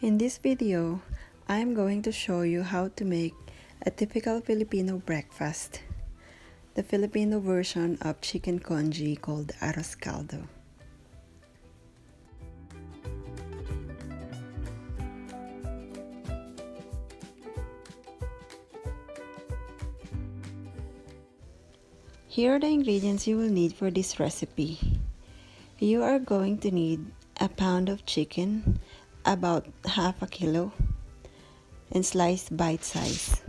In this video, I am going to show you how to make a typical Filipino breakfast, the Filipino version of chicken congee called Arroz Caldo. Here are the ingredients you will need for this recipe. You are going to need a pound of chicken, about half a kilo, and sliced bite size.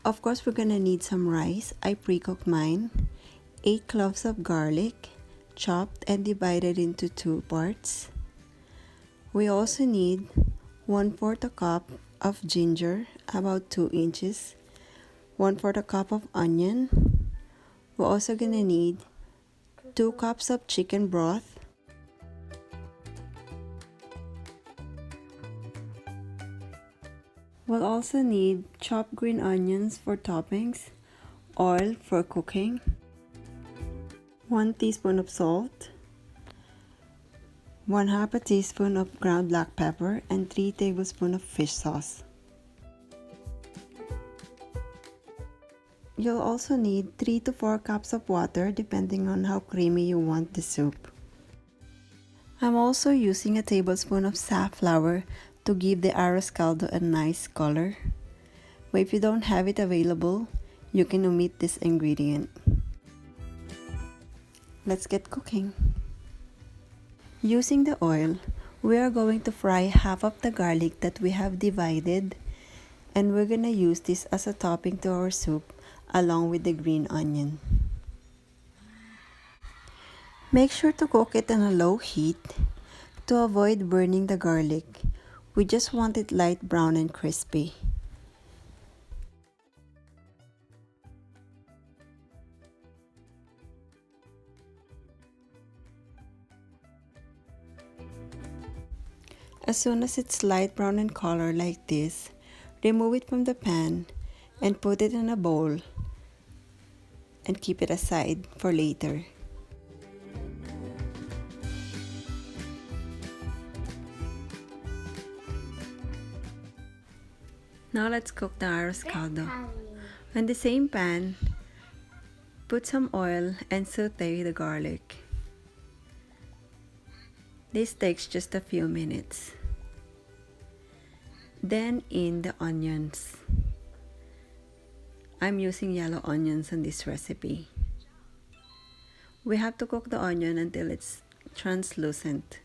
Of course, we're gonna need some rice. I pre-cooked mine. 8 cloves of garlic, chopped and divided into 2 parts. We also need 1/4 a cup of ginger, about 2 inches, 1/4 a cup of onion. We're also gonna need 2 cups of chicken broth, we'll also need chopped green onions for toppings, oil for cooking, 1 teaspoon of salt, 1/2 a teaspoon of ground black pepper, and 3 tablespoons of fish sauce. You'll also need 3 to 4 cups of water depending on how creamy you want the soup. I'm also using a tablespoon of safflower to give the Arroz Caldo a nice color. But if you don't have it available, you can omit this ingredient. Let's get cooking. Using the oil, we are going to fry half of the garlic that we have divided, and we're gonna use this as a topping to our soup along with the green onion. Make sure to cook it on a low heat to avoid burning the garlic. We just want it light brown and crispy. As soon as it's light brown in color like this, remove it from the pan and put it in a bowl and keep it aside for later. Now let's cook the Arroz Caldo. In the same pan, put some oil and saute the garlic. This takes just a few minutes. Then in the onions. I'm using yellow onions in this recipe. We have to cook the onion until it's translucent.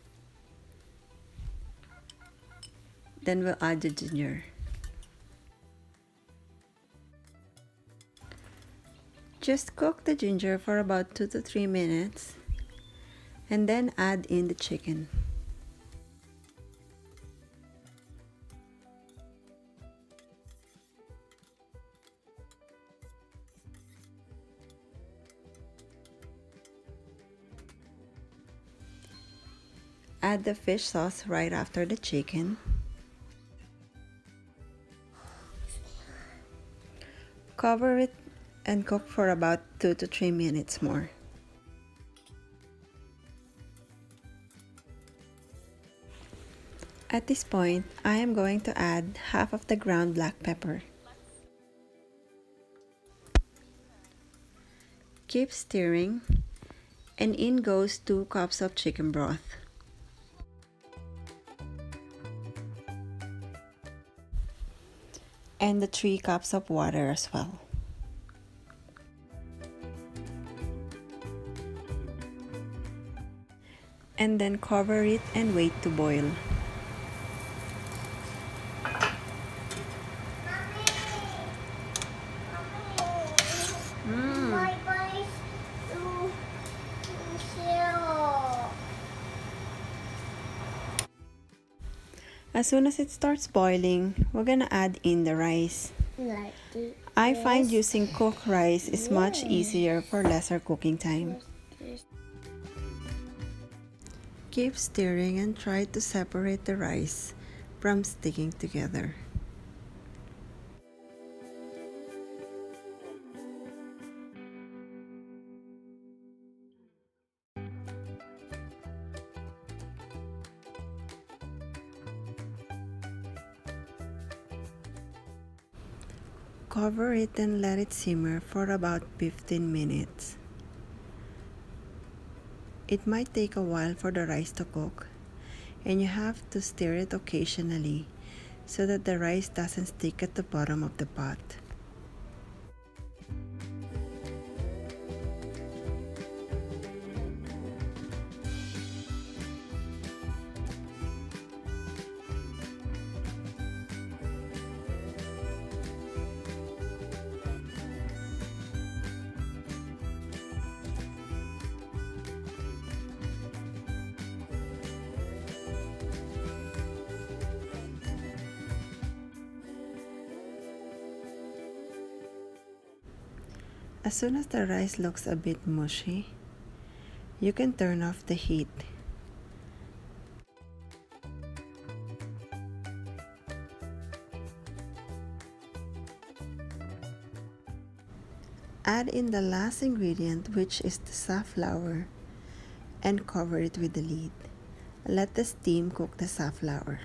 Then we'll add the ginger. Just cook the ginger for about 2 to 3 minutes and then add in the chicken. Add the fish sauce right after the chicken. Cover it and cook for about 2 to 3 minutes more. At this point, I am going to add half of the ground black pepper. Keep stirring, and in goes 2 cups of chicken broth. And the 3 cups of water as well. And then cover it and wait to boil. As soon as it starts boiling, we're gonna add in the rice. I find using cooked rice is much easier for lesser cooking time. Keep stirring and try to separate the rice from sticking together. Cover it and let it simmer for about 15 minutes. It might take a while for the rice to cook, and you have to stir it occasionally so that the rice doesn't stick at the bottom of the pot. As soon as the rice looks a bit mushy, you can turn off the heat. Add in the last ingredient, which is the safflower, and cover it with the lid. Let the steam cook the safflower.